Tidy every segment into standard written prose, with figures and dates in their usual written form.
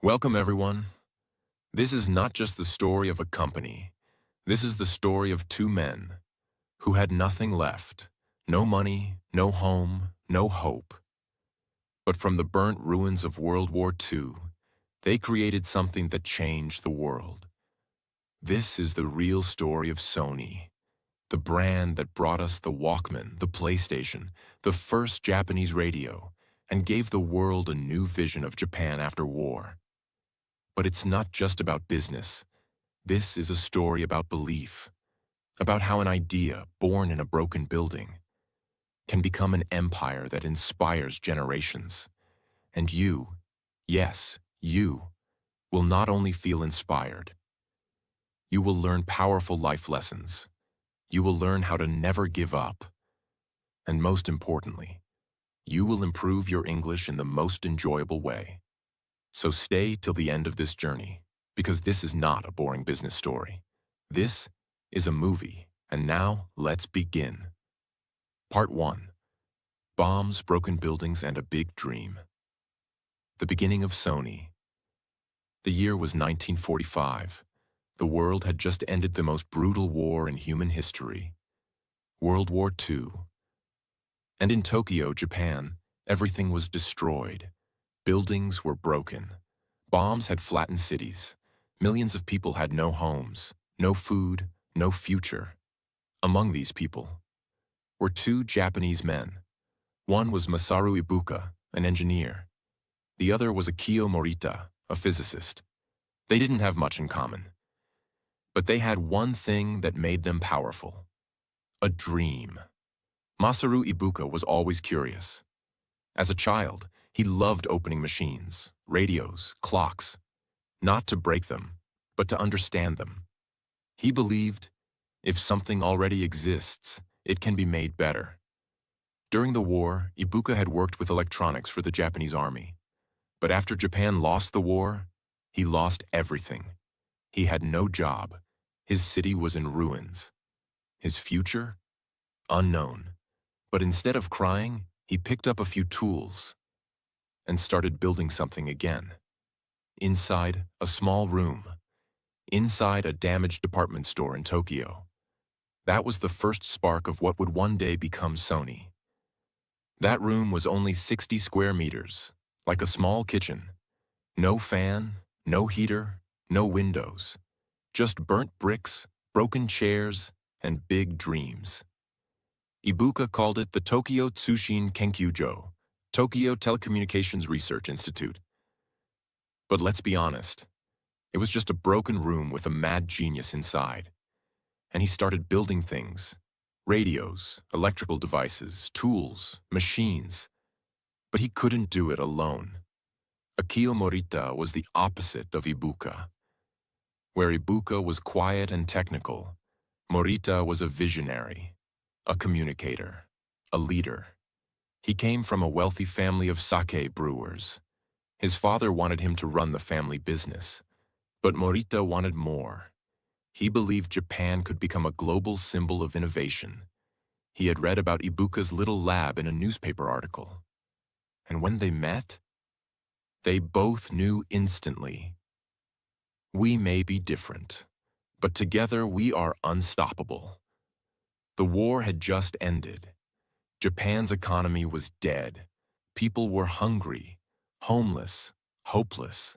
Welcome, everyone. This is not just the story of a company. This is the story of two men who had nothing left, no money, no home, no hope. But from the burnt ruins of World War II, they created something that changed the world. This is the real story of Sony, the brand that brought us the Walkman, the PlayStation, the first Japanese radio, and gave the world a new vision of Japan after war. But it's not just about business. This is a story about belief, about how an idea born in a broken building can become an empire that inspires generations. And you, yes, you, will not only feel inspired, you will learn powerful life lessons. You will learn how to never give up. And most importantly, you will improve your English in the most enjoyable way. So stay till the end of this journey, because this is not a boring business story. This is a movie, and now let's begin. Part 1. Bombs, Broken Buildings, and a Big Dream. The beginning of Sony. The year was 1945. The world had just ended the most brutal war in human history, World War II. And in Tokyo, Japan, everything was destroyed. Buildings were broken. Bombs had flattened cities. Millions of people had no homes, no food, no future. Among these people were two Japanese men. One was Masaru Ibuka, an engineer. The other was Akio Morita, a physicist. They didn't have much in common. But they had one thing that made them powerful: a dream. Masaru Ibuka was always curious. As a child, he loved opening machines, radios, clocks, not to break them, but to understand them. He believed, if something already exists, it can be made better. During the war, Ibuka had worked with electronics for the Japanese army. But after Japan lost the war, he lost everything. He had no job. His city was in ruins. His future? Unknown. But instead of crying, he picked up a few tools and started building something again. Inside a small room. Inside a damaged department store in Tokyo. That was the first spark of what would one day become Sony. That room was only 60 square meters, like a small kitchen. No fan, no heater, no windows. Just burnt bricks, broken chairs, and big dreams. Ibuka called it the Tokyo Tsushin Kenkyujo, Tokyo Telecommunications Research Institute. But let's be honest, it was just a broken room with a mad genius inside. And he started building things: radios, electrical devices, tools, machines. But he couldn't do it alone. Akio Morita was the opposite of Ibuka. Where Ibuka was quiet and technical, Morita was a visionary, a communicator, a leader. He came from a wealthy family of sake brewers. His father wanted him to run the family business, but Morita wanted more. He believed Japan could become a global symbol of innovation. He had read about Ibuka's little lab in a newspaper article. And when they met, they both knew instantly. We may be different, but together we are unstoppable. The war had just ended. Japan's economy was dead. People were hungry, homeless, hopeless.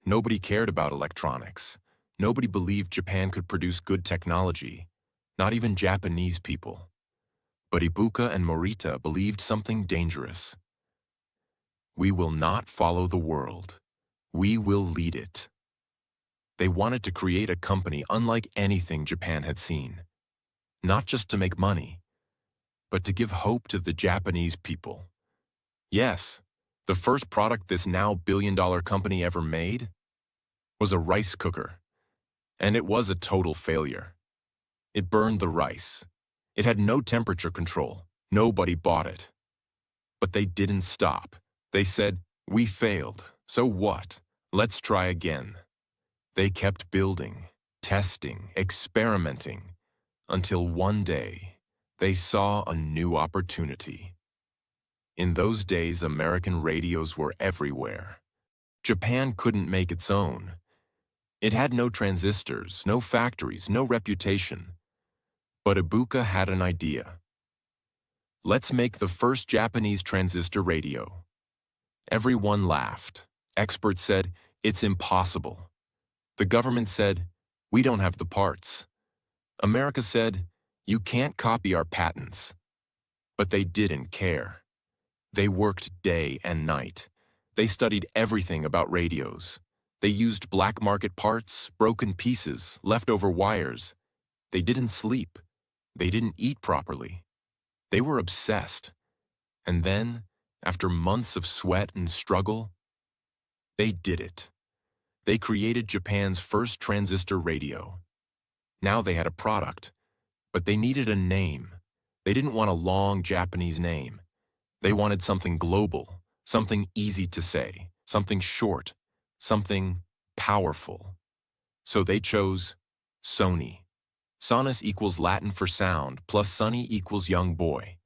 Nobody cared about electronics. Nobody believed Japan could produce good technology, not even Japanese people. But Ibuka and Morita believed something dangerous. We will not follow the world. We will lead it. They wanted to create a company unlike anything Japan had seen. Not just to make money, but to give hope to the Japanese people. Yes, the first product this now billion-dollar company ever made was a rice cooker. And it was a total failure. It burned the rice. It had no temperature control. Nobody bought it. But they didn't stop. They said, "We failed. So what? Let's try again." They kept building, testing, experimenting, until one day they saw a new opportunity. In those days, American radios were everywhere. Japan couldn't make its own. It had no transistors, no factories, no reputation. But Ibuka had an idea. Let's make the first Japanese transistor radio. Everyone laughed. Experts said, it's impossible. The government said, we don't have the parts. America said, you can't copy our patents. But they didn't care. They worked day and night. They studied everything about radios. They used black market parts, broken pieces, leftover wires. They didn't sleep. They didn't eat properly. They were obsessed. And then, after months of sweat and struggle, they did it. They created Japan's first transistor radio. Now they had a product, but they needed a name. They didn't want a long Japanese name. They wanted something global, something easy to say, something short, something powerful. So they chose Sony. Sonus equals Latin for sound, plus Sonny equals young boy.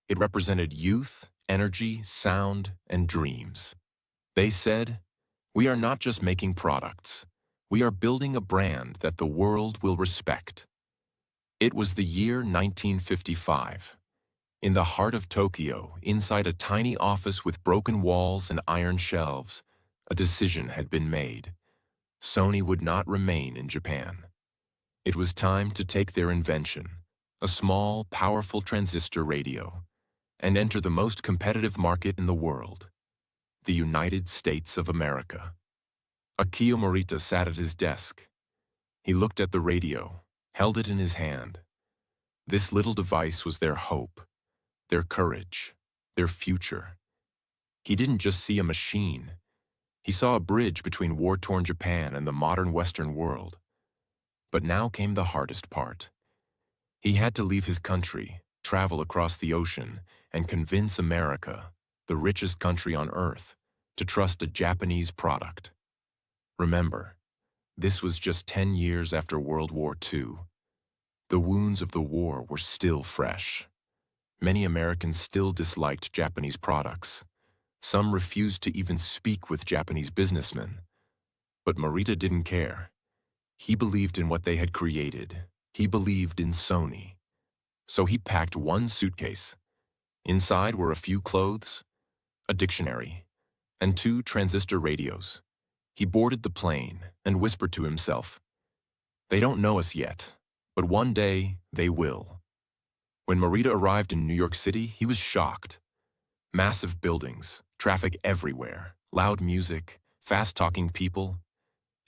It represented youth, energy, sound, and dreams. They said, we are not just making products. We are building a brand that the world will respect. It was the year 1955. In the heart of Tokyo, inside a tiny office with broken walls and iron shelves, a decision had been made. Sony would not remain in Japan. It was time to take their invention, a small, powerful transistor radio, and enter the most competitive market in the world, the United States of America. Akio Morita sat at his desk. He looked at the radio, held it in his hand. This little device was their hope, their courage, their future. He didn't just see a machine. He saw a bridge between war-torn Japan and the modern Western world. But now came the hardest part. He had to leave his country, travel across the ocean, and convince America, the richest country on Earth, to trust a Japanese product. Remember, this was just 10 years after World War II. The wounds of the war were still fresh. Many Americans still disliked Japanese products. Some refused to even speak with Japanese businessmen. But Morita didn't care. He believed in what they had created. He believed in Sony. So he packed one suitcase. Inside were a few clothes, a dictionary, and 2 transistor radios. He boarded the plane and whispered to himself, they don't know us yet, but one day they will. When Morita arrived in New York City, he was shocked. Massive buildings, traffic everywhere, loud music, fast-talking people.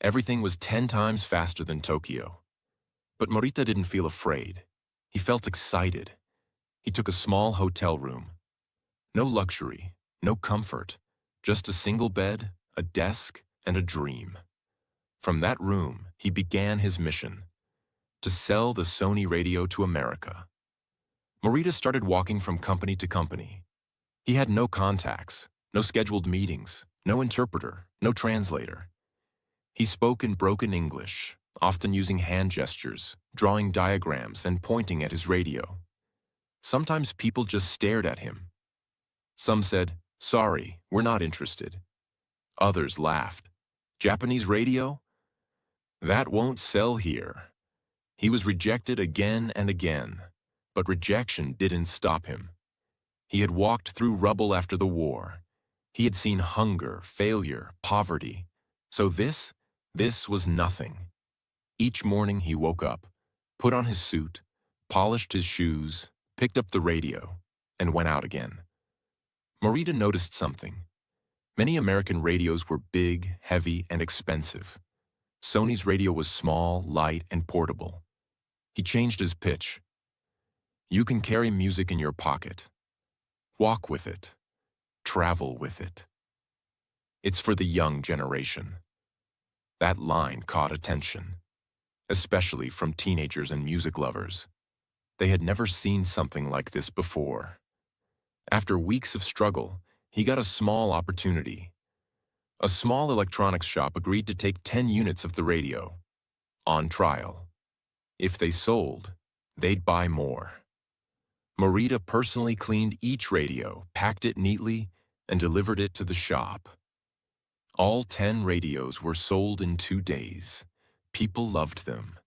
Everything was 10 times faster than Tokyo. But Morita didn't feel afraid. He felt excited. He took a small hotel room. No luxury, no comfort, just a single bed, a desk, and a dream. From that room, he began his mission, to sell the Sony radio to America. Morita started walking from company to company. He had no contacts, no scheduled meetings, no interpreter, no translator. He spoke in broken English, often using hand gestures, drawing diagrams, and pointing at his radio. Sometimes people just stared at him. Some said, sorry, we're not interested. Others laughed. Japanese radio? That won't sell here. He was rejected again and again, but rejection didn't stop him. He had walked through rubble after the war. He had seen hunger, failure, poverty. So this was nothing. Each morning he woke up, put on his suit, polished his shoes, picked up the radio, and went out again. Morita noticed something. Many American radios were big, heavy, and expensive. Sony's radio was small, light, and portable. He changed his pitch. You can carry music in your pocket. Walk with it. Travel with it. It's for the young generation. That line caught attention, especially from teenagers and music lovers. They had never seen something like this before. After weeks of struggle, he got a small opportunity. A small electronics shop agreed to take 10 units of the radio, on trial. If they sold, they'd buy more. Morita personally cleaned each radio, packed it neatly, and delivered it to the shop. All 10 radios were sold in 2 days. People loved them.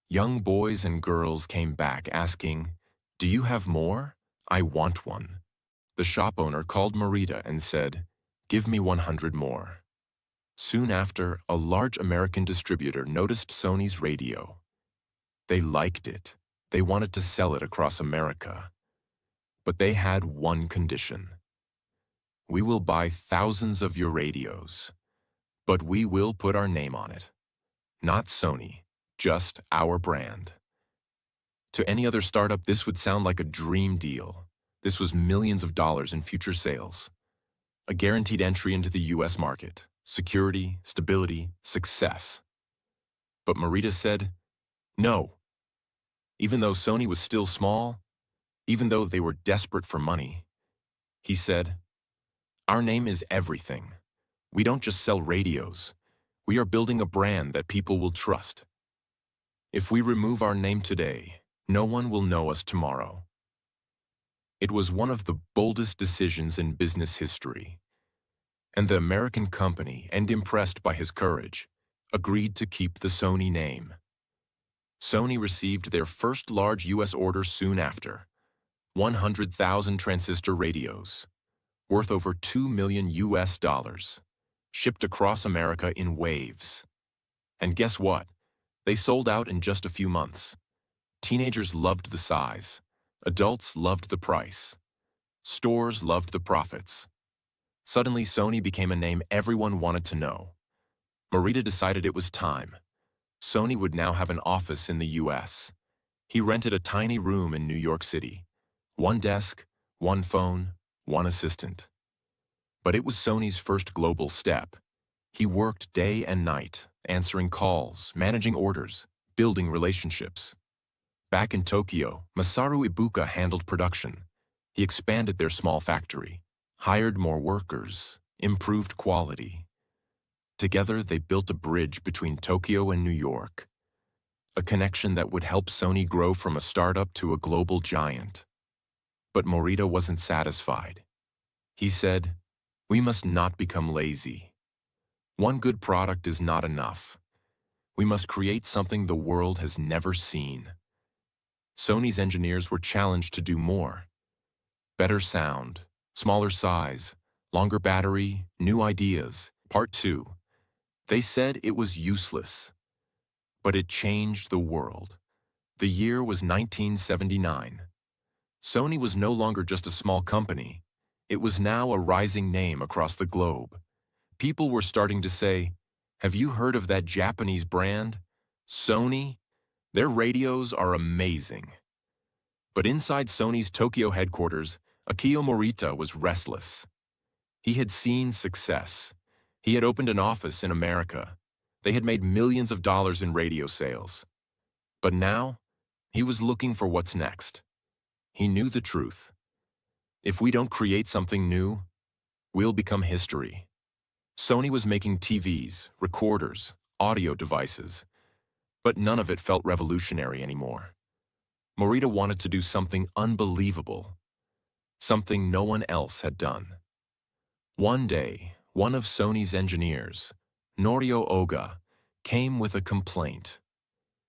Young boys and girls came back asking, "Do you have more? I want one." The shop owner called Marita and said, "Give me 100 more." Soon after, a large American distributor noticed Sony's radio. They liked it. They wanted to sell it across America. But they had one condition. "We will buy thousands of your radios, but we will put our name on it. Not Sony, just our brand." To any other startup, this would sound like a dream deal. This was millions of dollars in future sales. A guaranteed entry into the US market. Security, stability, success. But Marita said, no. Even though Sony was still small, even though they were desperate for money, he said, "Our name is everything. We don't just sell radios. We are building a brand that people will trust. If we remove our name today, no one will know us tomorrow." It was one of the boldest decisions in business history. And the American company, and impressed by his courage, agreed to keep the Sony name. Sony received their first large US order soon after, 100,000 transistor radios, worth over $2 million, shipped across America in waves. And guess what? They sold out in just a few months. Teenagers loved the size. Adults loved the price. Stores loved the profits. Suddenly, Sony became a name everyone wanted to know. Marita decided it was time. Sony would now have an office in the US. He rented a tiny room in New York City. One desk, one phone, one assistant. But it was Sony's first global step. He worked day and night, answering calls, managing orders, building relationships. Back in Tokyo, Masaru Ibuka handled production. He expanded their small factory, hired more workers, improved quality. Together, they built a bridge between Tokyo and New York, a connection that would help Sony grow from a startup to a global giant. But Morita wasn't satisfied. He said, "We must not become lazy. One good product is not enough. We must create something the world has never seen." Sony's engineers were challenged to do more. Better sound, smaller size, longer battery, new ideas. Part 2. They said it was useless. But it changed the world. The year was 1979. Sony was no longer just a small company. It was now a rising name across the globe. People were starting to say, "Have you heard of that Japanese brand? Sony? Their radios are amazing." But inside Sony's Tokyo headquarters, Akio Morita was restless. He had seen success. He had opened an office in America. They had made millions of dollars in radio sales. But now, he was looking for what's next. He knew the truth. If we don't create something new, we'll become history. Sony was making TVs, recorders, audio devices, but none of it felt revolutionary anymore. Morita wanted to do something unbelievable, something no one else had done. One day, one of Sony's engineers, Norio Oga, came with a complaint.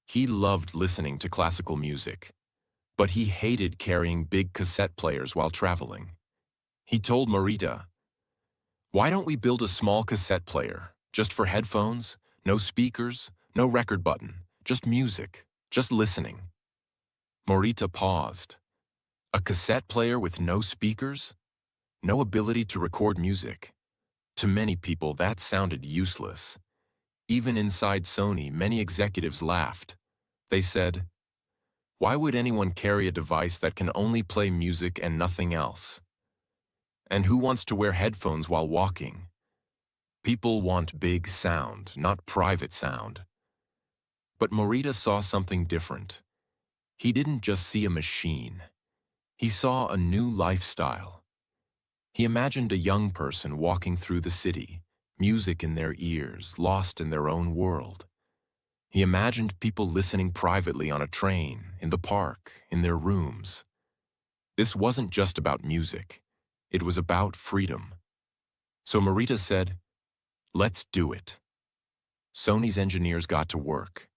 He loved listening to classical music, but he hated carrying big cassette players while traveling. He told Morita, "Why don't we build a small cassette player, just for headphones, no speakers, no record button, just music, just listening?" Morita paused. A cassette player with no speakers? No ability to record music? To many people, that sounded useless. Even inside Sony, many executives laughed. They said, "Why would anyone carry a device that can only play music and nothing else? And who wants to wear headphones while walking? People want big sound, not private sound." But Morita saw something different. He didn't just see a machine. He saw a new lifestyle. He imagined a young person walking through the city, music in their ears, lost in their own world. He imagined people listening privately on a train, in the park, in their rooms. This wasn't just about music. It was about freedom. So Morita said, Let's do it. Sony's engineers got to work.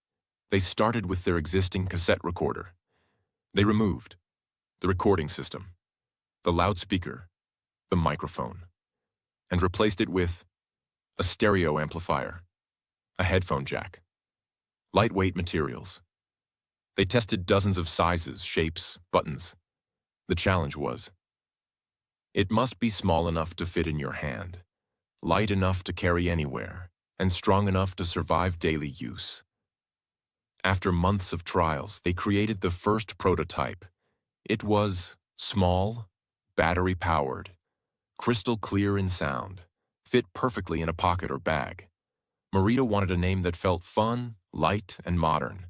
They started with their existing cassette recorder. They removed the recording system, the loudspeaker, the microphone, and replaced it with a stereo amplifier, a headphone jack, lightweight materials. They tested dozens of sizes, shapes, buttons. The challenge was, it must be small enough to fit in your hand, light enough to carry anywhere, and strong enough to survive daily use. After months of trials, they created the first prototype. It was small, battery-powered, crystal clear in sound, fit perfectly in a pocket or bag. Marita wanted a name that felt fun, light, and modern.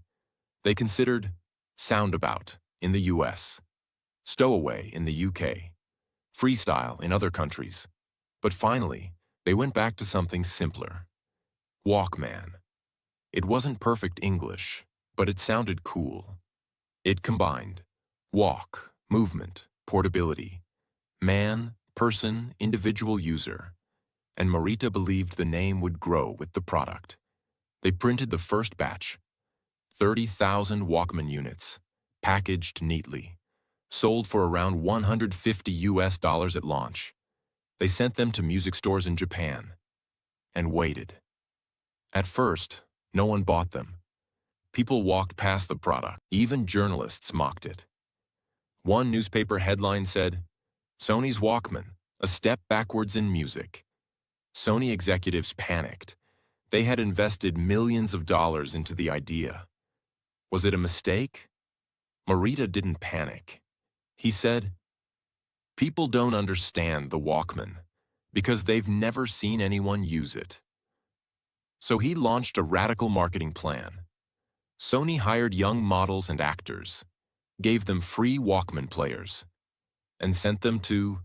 They considered Soundabout in the US, Stowaway in the UK, Freestyle in other countries. But finally, they went back to something simpler. Walkman. It wasn't perfect English, but it sounded cool. It combined walk, movement, portability, man, person, individual user, and Marita believed the name would grow with the product. They printed the first batch, 30,000 Walkman units, packaged neatly, sold for around $150 at launch. They sent them to music stores in Japan and waited. At first, no one bought them. People walked past the product. Even journalists mocked it. One newspaper headline said, "Sony's Walkman, a step backwards in music." Sony executives panicked. They had invested millions of dollars into the idea. Was it a mistake? Marita didn't panic. He said, "People don't understand the Walkman because they've never seen anyone use it." So he launched a radical marketing plan. Sony hired young models and actors, gave them free Walkman players, and sent them to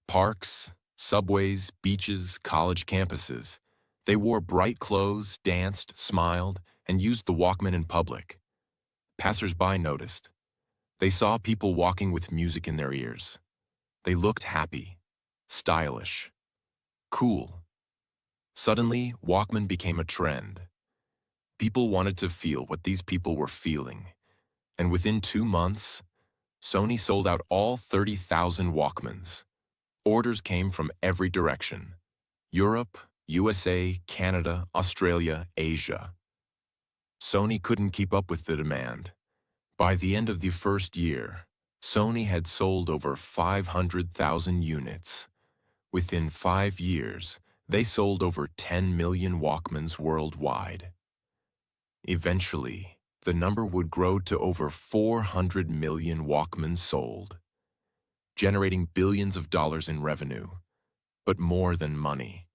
parks, subways, beaches, college campuses. They wore bright clothes, danced, smiled, and used the Walkman in public. Passers-by noticed. They saw people walking with music in their ears. They looked happy, stylish, cool. Suddenly, Walkman became a trend. People wanted to feel what these people were feeling. And within 2 months, Sony sold out all 30,000 Walkmans. Orders came from every direction: Europe, USA, Canada, Australia, Asia. Sony couldn't keep up with the demand. By the end of the first year, Sony had sold over 500,000 units. Within 5 years, they sold over 10 million Walkmans worldwide. Eventually, the number would grow to over 400 million Walkmans sold, generating billions of dollars in revenue. But more than money,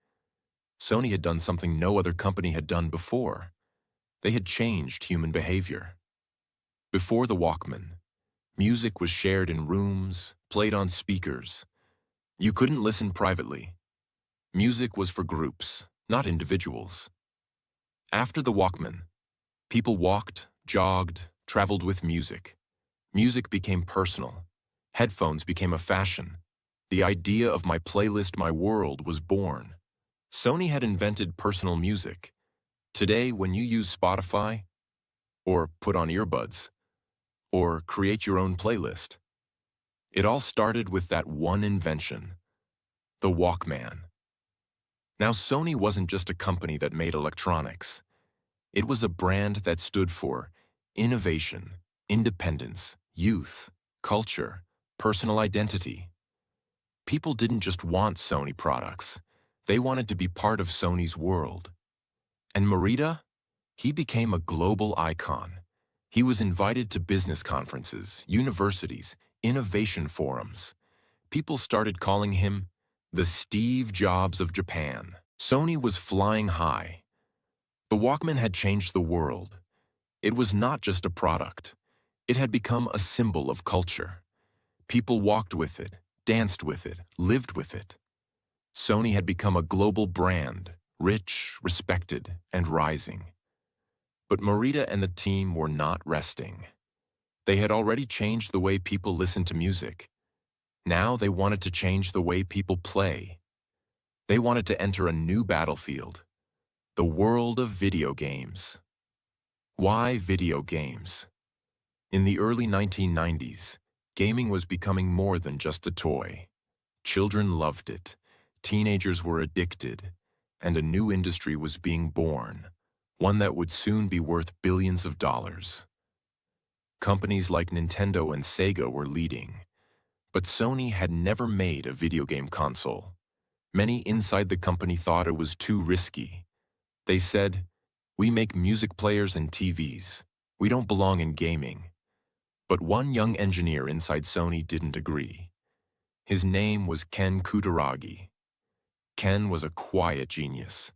Sony had done something no other company had done before. They had changed human behavior. Before the Walkman, music was shared in rooms, played on speakers. You couldn't listen privately. Music was for groups, not individuals. After the Walkman, people walked, jogged, traveled with music. Music became personal. Headphones became a fashion. The idea of my playlist, my world was born. Sony had invented personal music. Today, when you use Spotify, or put on earbuds, or create your own playlist, it all started with that one invention, the Walkman. Now, Sony wasn't just a company that made electronics. It was a brand that stood for innovation, independence, youth, culture, personal identity. People didn't just want Sony products. They wanted to be part of Sony's world. And Morita? He became a global icon. He was invited to business conferences, universities, innovation forums. People started calling him the Steve Jobs of Japan. Sony was flying high. The Walkman had changed the world. It was not just a product. It had become a symbol of culture. People walked with it, danced with it, lived with it. Sony had become a global brand, rich, respected, and rising. But Morita and the team were not resting. They had already changed the way people listened to music. Now they wanted to change the way people play. They wanted to enter a new battlefield, The world of video games. Why video games? In the early 1990s, gaming was becoming more than just a toy. Children loved it, teenagers were addicted, and a new industry was being born, one that would soon be worth billions of dollars. Companies like Nintendo and Sega were leading, but Sony had never made a video game console. Many inside the company thought it was too risky. They said, "We make music players and TVs. We don't belong in gaming." But one young engineer inside Sony didn't agree. His name was Ken Kutaragi. Ken was a quiet genius.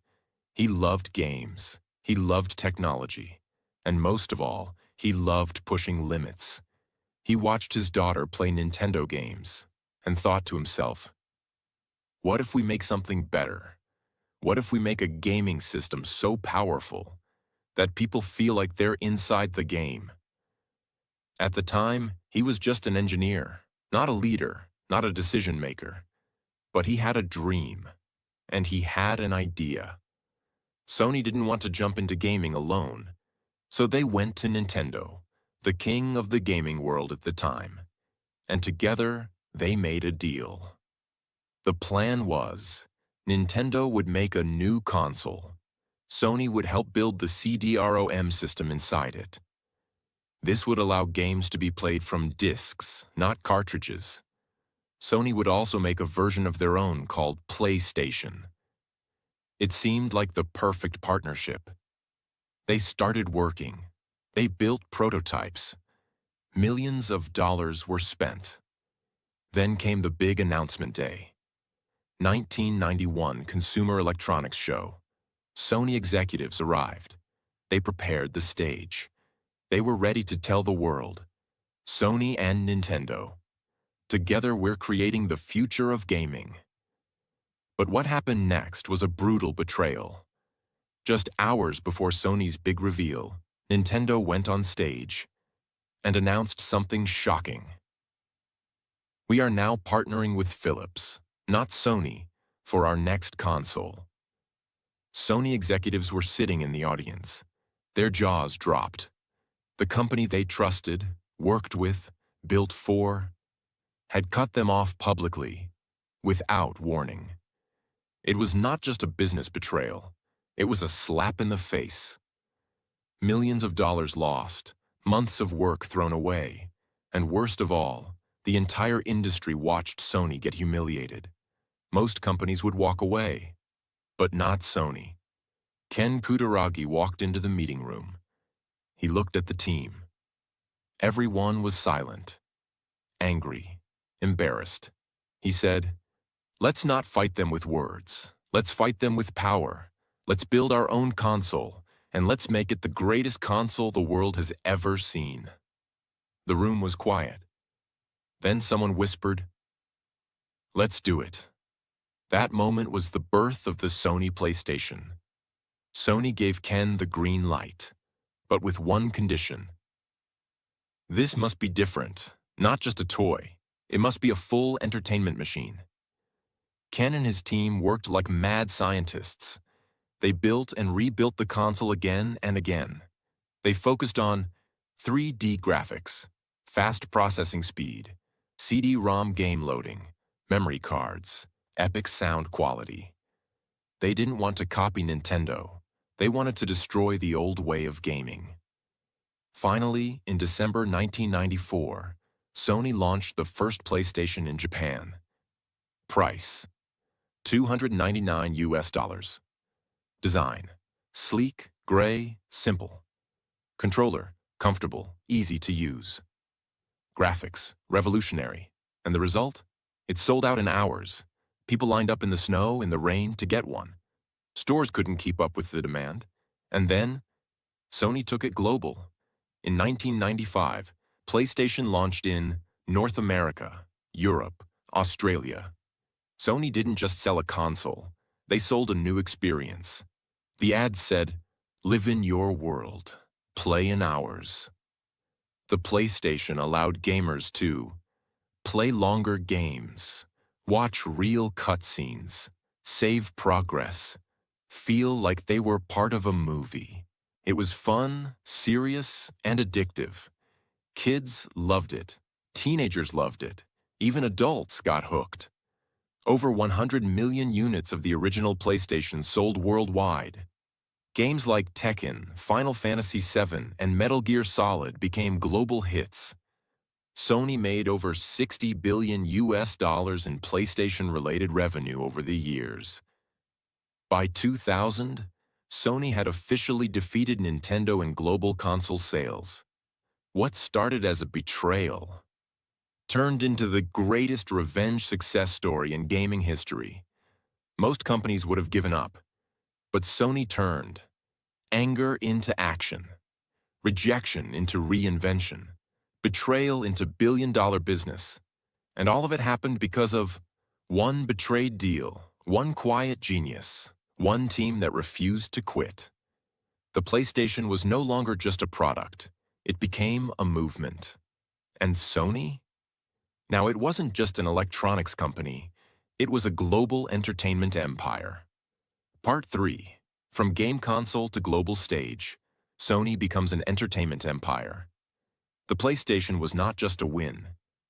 He loved games, he loved technology, and most of all, he loved pushing limits. He watched his daughter play Nintendo games and thought to himself, what if we make something better? What if we make a gaming system so powerful that people feel like they're inside the game? At the time, he was just an engineer, not a leader, not a decision maker. But he had a dream, and he had an idea. Sony didn't want to jump into gaming alone, so they went to Nintendo, the king of the gaming world at the time, and together they made a deal. The plan was, Nintendo would make a new console. Sony would help build the CD-ROM system inside it. This would allow games to be played from discs, not cartridges. Sony would also make a version of their own called PlayStation. It seemed like the perfect partnership. They started working. They built prototypes. Millions of dollars were spent. Then came the big announcement day. 1991 Consumer Electronics Show. Sony executives arrived. They prepared the stage. They were ready to tell the world, Sony and Nintendo, together we're creating the future of gaming. But what happened next was a brutal betrayal. Just hours before Sony's big reveal, Nintendo went on stage and announced something shocking. We are now partnering with Philips, not Sony, for our next console. Sony executives were sitting in the audience. Their jaws dropped. The company they trusted, worked with, built for, had cut them off publicly, without warning. It was not just a business betrayal, it was a slap in the face. Millions of dollars lost, months of work thrown away, and worst of all, the entire industry watched Sony get humiliated. Most companies would walk away, but not Sony. Ken Kutaragi walked into the meeting room. He looked at the team. Everyone was silent, angry, embarrassed. He said, let's not fight them with words. Let's fight them with power. Let's build our own console, and let's make it the greatest console the world has ever seen. The room was quiet. Then someone whispered, let's do it. That moment was the birth of the Sony PlayStation. Sony gave Ken the green light, but with one condition. This must be different, not just a toy. It must be a full entertainment machine. Ken and his team worked like mad scientists. They built and rebuilt the console again and again. They focused on 3D graphics, fast processing speed, CD-ROM game loading, memory cards, epic sound quality. They didn't want to copy Nintendo. They wanted to destroy the old way of gaming. Finally, in December 1994, Sony launched the first PlayStation in Japan. Price: $299. Design: sleek, gray, simple. Controller: comfortable, easy to use. Graphics: revolutionary. And the result? It sold out in hours. People lined up in the snow, in the rain, to get one. Stores couldn't keep up with the demand. And then, Sony took it global. In 1995, PlayStation launched in North America, Europe, Australia. Sony didn't just sell a console. They sold a new experience. The ad said, live in your world, play in ours. The PlayStation allowed gamers to play longer games, watch real cutscenes, save progress, feel like they were part of a movie. It was fun, serious, and addictive. Kids loved it. Teenagers loved it. Even adults got hooked. Over 100 million units of the original PlayStation sold worldwide. Games like Tekken, Final Fantasy VII, and Metal Gear Solid became global hits. Sony made over $60 billion in PlayStation-related revenue over the years. By 2000, Sony had officially defeated Nintendo in global console sales. What started as a betrayal turned into the greatest revenge success story in gaming history. Most companies would have given up, but Sony turned anger into action, rejection into reinvention, betrayal into billion-dollar business. And all of it happened because of one betrayed deal, one quiet genius, one team that refused to quit. The PlayStation was no longer just a product. It became a movement. And Sony? Now, it wasn't just an electronics company. It was a global entertainment empire. Part 3. From game console to global stage, Sony becomes an entertainment empire. The PlayStation was not just a win.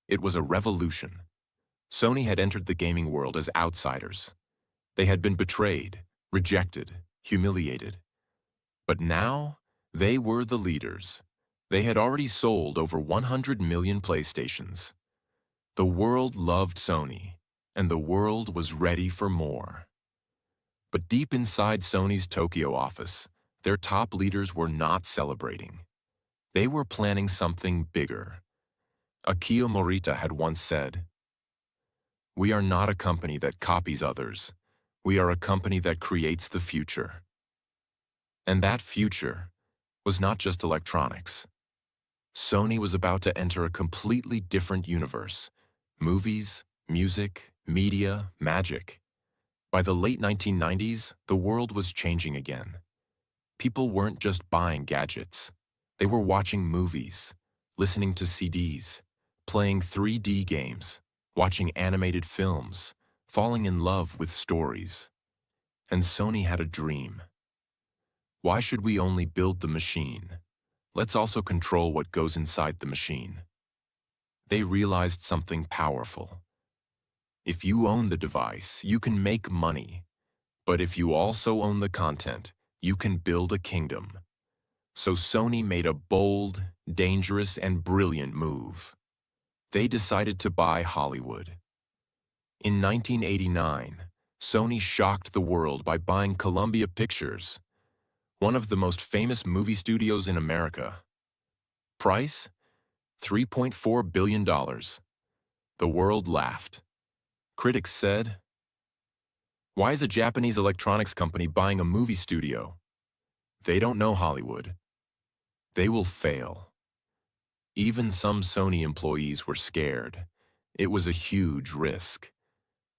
It was a revolution. Sony had entered the gaming world as outsiders. They had been betrayed, rejected, humiliated. But now, they were the leaders. They had already sold over 100 million PlayStations. The world loved Sony, and the world was ready for more. But deep inside Sony's Tokyo office, their top leaders were not celebrating. They were planning something bigger. Akio Morita had once said, "We are not a company that copies others. We are a company that creates the future." And that future was not just electronics. Sony was about to enter a completely different universe. Movies, music, media, magic. By the late 1990s, the world was changing again. People weren't just buying gadgets. They were watching movies, listening to CDs, playing 3D games, watching animated films, falling in love with stories. And Sony had a dream. Why should we only build the machine? Let's also control what goes inside the machine. They realized something powerful. If you own the device, you can make money. But if you also own the content, you can build a kingdom. So Sony made a bold, dangerous, and brilliant move. They decided to buy Hollywood. In 1989, Sony shocked the world by buying Columbia Pictures, one of the most famous movie studios in America. Price? $3.4 billion. The world laughed. Critics said, "Why is a Japanese electronics company buying a movie studio? They don't know Hollywood. They will fail." Even some Sony employees were scared. It was a huge risk.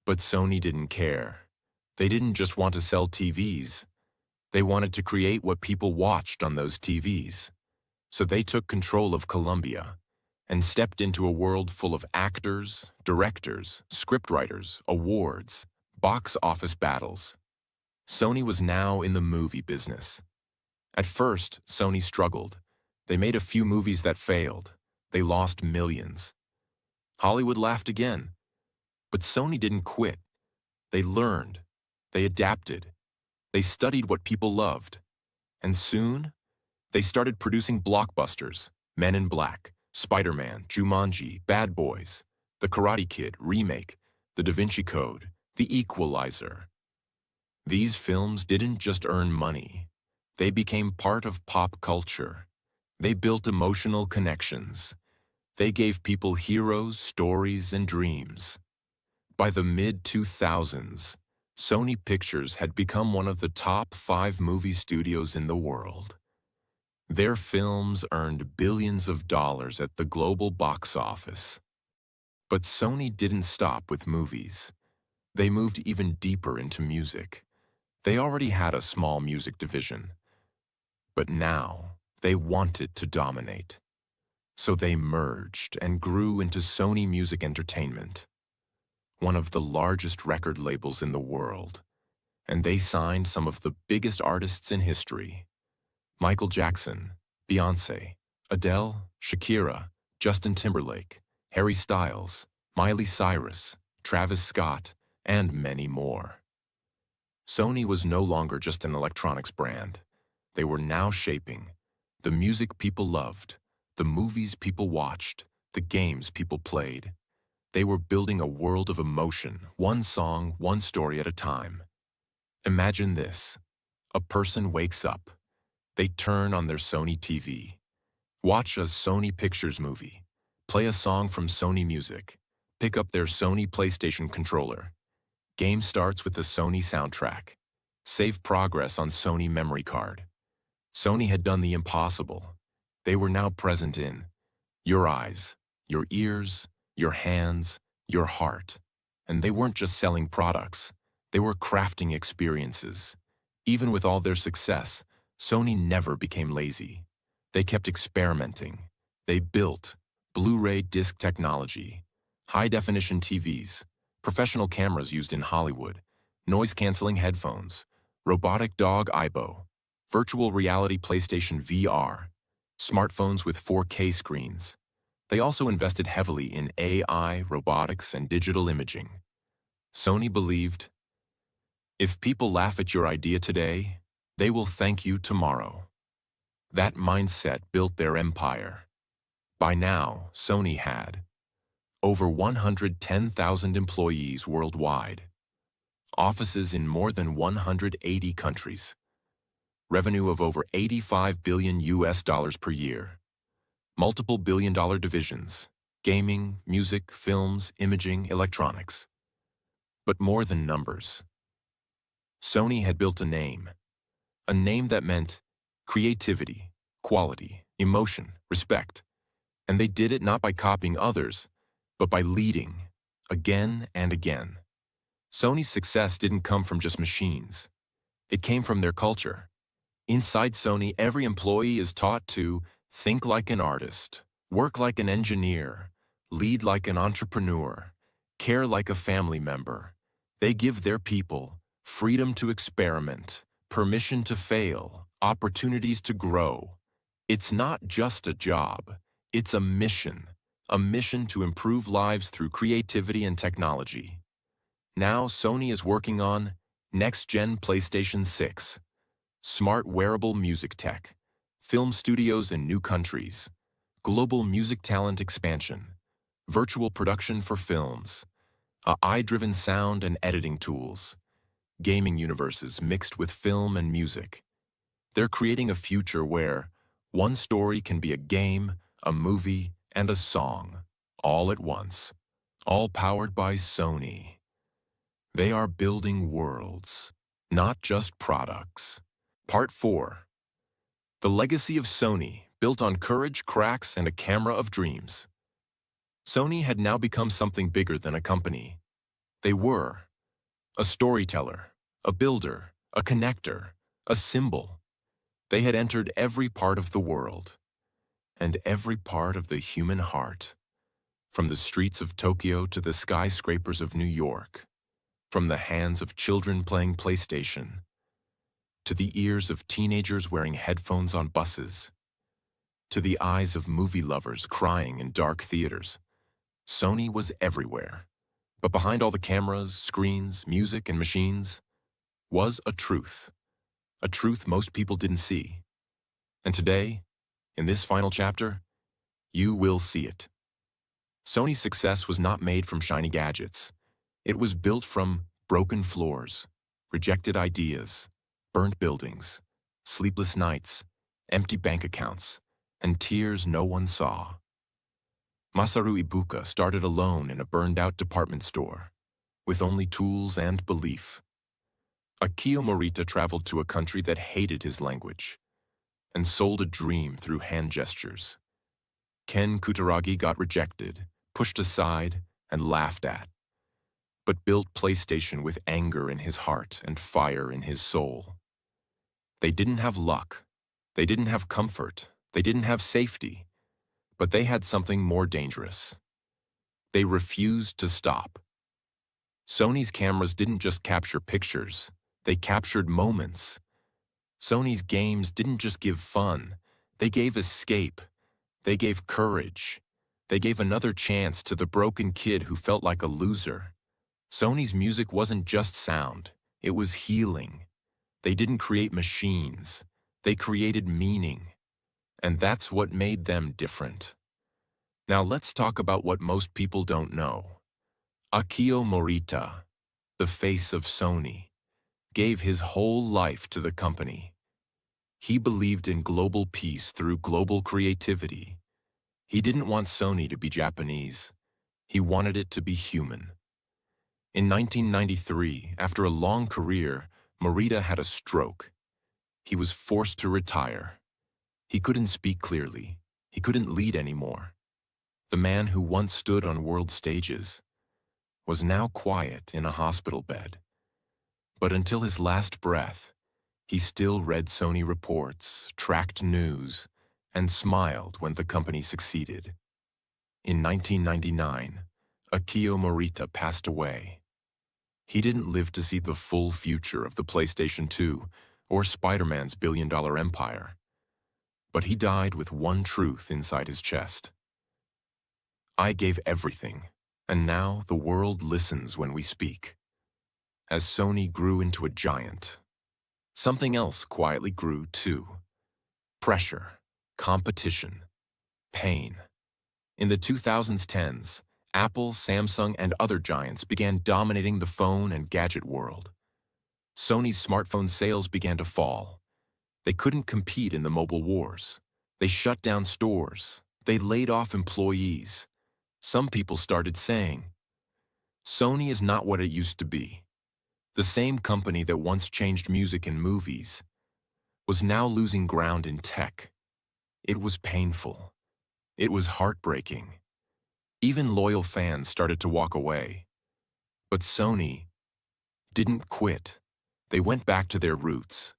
But Sony didn't care. They didn't just want to sell TVs. They wanted to create what people watched on those TVs. So they took control of Columbia and stepped into a world full of actors, directors, scriptwriters, awards, box office battles. Sony was now in the movie business. At first, Sony struggled. They made a few movies that failed. They lost millions. Hollywood laughed again. But Sony didn't quit. They learned. They adapted. They studied what people loved. And soon, they started producing blockbusters: Men in Black, Spider-Man, Jumanji, Bad Boys, The Karate Kid remake, The Da Vinci Code, The Equalizer. These films didn't just earn money. They became part of pop culture. They built emotional connections. They gave people heroes, stories, and dreams. By the mid-2000s, Sony Pictures had become one of the top 5 movie studios in the world. Their films earned billions of dollars at the global box office. But Sony didn't stop with movies. They moved even deeper into music. They already had a small music division. But now, they wanted to dominate. So they merged and grew into Sony Music Entertainment, one of the largest record labels in the world. and they signed some of the biggest artists in history. Michael Jackson, Beyoncé, Adele, Shakira, Justin Timberlake, Harry Styles, Miley Cyrus, Travis Scott, and many more. Sony was no longer just an electronics brand. They were now shaping the music people loved, the movies people watched, the games people played. They were building a world of emotion, one song, one story at a time. Imagine this. A person wakes up. They turn on their Sony TV, watch a Sony Pictures movie, play a song from Sony Music, pick up their Sony PlayStation controller. Game starts with the Sony soundtrack. Save progress on Sony memory card. Sony had done the impossible. They were now present in your eyes, your ears, your hands, your heart. And they weren't just selling products. They were crafting experiences. Even with all their success, Sony never became lazy. They kept experimenting. They built Blu-ray disc technology, high-definition TVs, professional cameras used in Hollywood, noise-canceling headphones, robotic dog Aibo, virtual reality PlayStation VR, smartphones with 4K screens. They also invested heavily in AI, robotics, and digital imaging. Sony believed, if people laugh at your idea today, they will thank you tomorrow. That mindset built their empire. By now, Sony had over 110,000 employees worldwide, offices in more than 180 countries, revenue of over $85 billion per year, multiple billion-dollar divisions, gaming, music, films, imaging, electronics. But more than numbers. Sony had built a name that meant creativity, quality, emotion, respect. And they did it not by copying others, but by leading, again and again. Sony's success didn't come from just machines. It came from their culture. Inside Sony, every employee is taught to think like an artist, work like an engineer, lead like an entrepreneur, care like a family member. They give their people freedom to experiment, permission to fail, opportunities to grow. It's not just a job. It's a mission to improve lives through creativity and technology. Now Sony is working on next-gen PlayStation 6, smart wearable music tech, film studios in new countries, global music talent expansion, virtual production for films, AI-driven sound and editing tools, gaming universes mixed with film and music. They're creating a future where one story can be a game, a movie, and a song, all at once, all powered by Sony. They are building worlds, not just products. Part 4. The legacy of Sony, built on courage, cracks, and a camera of dreams. Sony had now become something bigger than a company. They were a storyteller, a builder, a connector, a symbol. They had entered every part of the world, and every part of the human heart, from the streets of Tokyo to the skyscrapers of New York, from the hands of children playing PlayStation, to the ears of teenagers wearing headphones on buses, to the eyes of movie lovers crying in dark theaters. Sony was everywhere. But behind all the cameras, screens, music, and machines was a truth most people didn't see. And today, in this final chapter, you will see it. Sony's success was not made from shiny gadgets. It was built from broken floors, rejected ideas, burnt buildings, sleepless nights, empty bank accounts, and tears no one saw. Masaru Ibuka started alone in a burned-out department store, with only tools and belief. Akio Morita traveled to a country that hated his language, and sold a dream through hand gestures. Ken Kutaragi got rejected, pushed aside, and laughed at, but built PlayStation with anger in his heart and fire in his soul. They didn't have luck, they didn't have comfort, they didn't have safety, but they had something more dangerous. They refused to stop. Sony's cameras didn't just capture pictures, They captured moments. Sony's games didn't just give fun, they gave escape. They gave courage. They gave another chance to the broken kid who felt like a loser. Sony's music wasn't just sound, it was healing. They didn't create machines, they created meaning. And that's what made them different. Now let's talk about what most people don't know. Akio Morita, the face of Sony, gave his whole life to the company. He believed in global peace through global creativity. He didn't want Sony to be Japanese. He wanted it to be human. In 1993, after a long career, Morita had a stroke. He was forced to retire. He couldn't speak clearly. He couldn't lead anymore. The man who once stood on world stages was now quiet in a hospital bed. But until his last breath, he still read Sony reports, tracked news, and smiled when the company succeeded. In 1999, Akio Morita passed away. He didn't live to see the full future of the PlayStation 2 or Spider-Man's billion-dollar empire. But he died with one truth inside his chest. I gave everything, and now the world listens when we speak. As Sony grew into a giant, something else quietly grew too. Pressure, competition, pain. In the 2010s, Apple, Samsung, and other giants began dominating the phone and gadget world. Sony's smartphone sales began to fall. They couldn't compete in the mobile wars. They shut down stores. They laid off employees. Some people started saying, Sony is not what it used to be. The same company that once changed music and movies was now losing ground in tech. It was painful. It was heartbreaking. Even loyal fans started to walk away. But Sony didn't quit. They went back to their roots.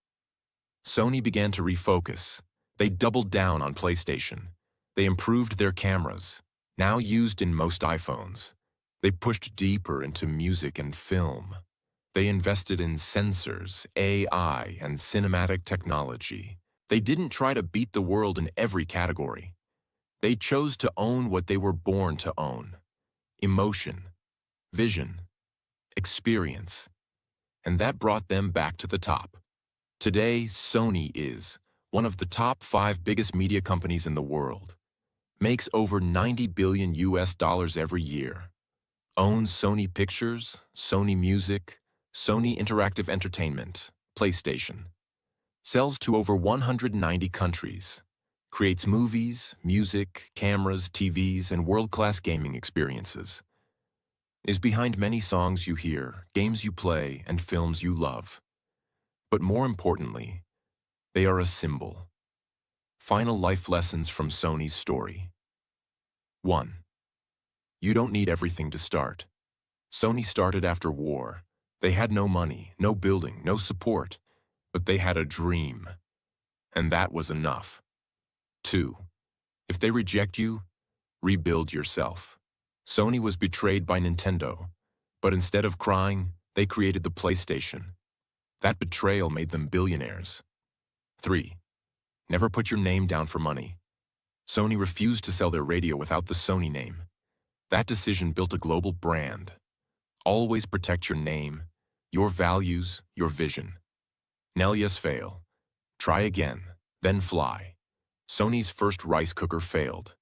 Sony began to refocus. They doubled down on PlayStation. They improved their cameras, now used in most iPhones. They pushed deeper into music and film. They invested in sensors, AI, and cinematic technology. They didn't try to beat the world in every category. They chose to own what they were born to own: emotion, vision, experience. And that brought them back to the top. Today, Sony is one of the top 5 biggest media companies in the world, makes over $90 billion every year, owns Sony Pictures, Sony Music, Sony Interactive Entertainment, PlayStation, sells to over 190 countries, creates movies, music, cameras, TVs, and world-class gaming experiences, is behind many songs you hear, games you play, and films you love. But more importantly, they are a symbol. Final life lessons from Sony's story. 1. You don't need everything to start. Sony started after war. They had no money, no building, no support, but they had a dream. And that was enough. 2. If they reject you, rebuild yourself. Sony was betrayed by Nintendo, but instead of crying, they created the PlayStation. That betrayal made them billionaires. 3. Never put your name down for money. Sony refused to sell their radio without the Sony name. That decision built a global brand. Always protect your name, your values, your vision. Nellius fail. Try again, then fly. Sony's first rice cooker failed.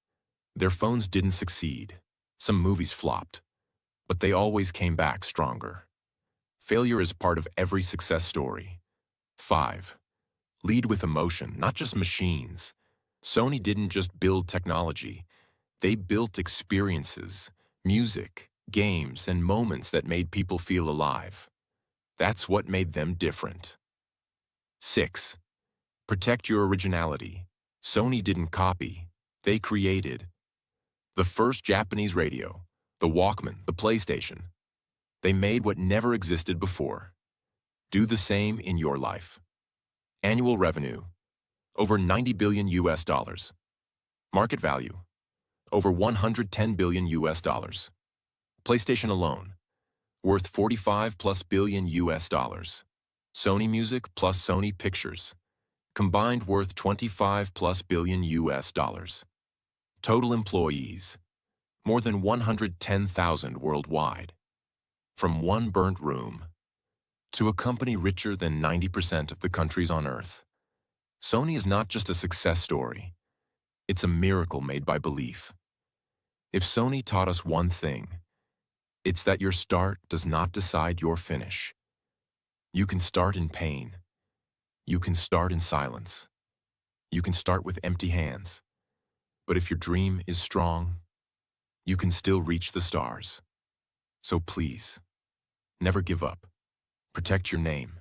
Their phones didn't succeed. Some movies flopped. But they always came back stronger. Failure is part of every success story. 5. Lead with emotion, not just machines. Sony didn't just build technology. They built experiences, music, games, and moments that made people feel alive. That's what made them different. 6. Protect your originality. Sony didn't copy. They created. The first Japanese radio, the Walkman, the PlayStation. They made what never existed before. Do the same in your life. Annual revenue, over $90 billion. Market value, over $110 billion. PlayStation alone, worth 45+ billion. Sony Music plus Sony Pictures, combined worth 25 plus billion US dollars. Total employees, more than 110,000 worldwide. From one burnt room to a company richer than 90% of the countries on Earth. Sony is not just a success story, it's a miracle made by belief. If Sony taught us one thing, it's that your start does not decide your finish. You can start in pain. You can start in silence. You can start with empty hands. But if your dream is strong, you can still reach the stars. So please, never give up. Protect your name.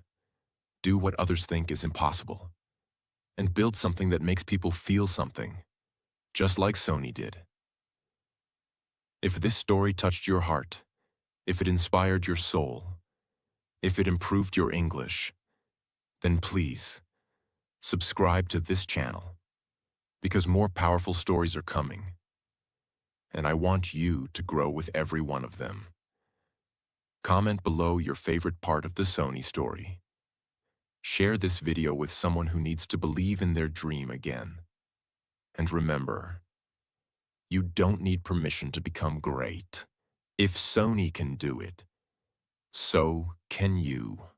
Do what others think is impossible. And build something that makes people feel something, just like Sony did. If this story touched your heart, if it inspired your soul, if it improved your English, then please, subscribe to this channel, because more powerful stories are coming, and I want you to grow with every one of them. Comment below your favorite part of the Sony story. Share this video with someone who needs to believe in their dream again. And remember, you don't need permission to become great. If Sony can do it, so can you.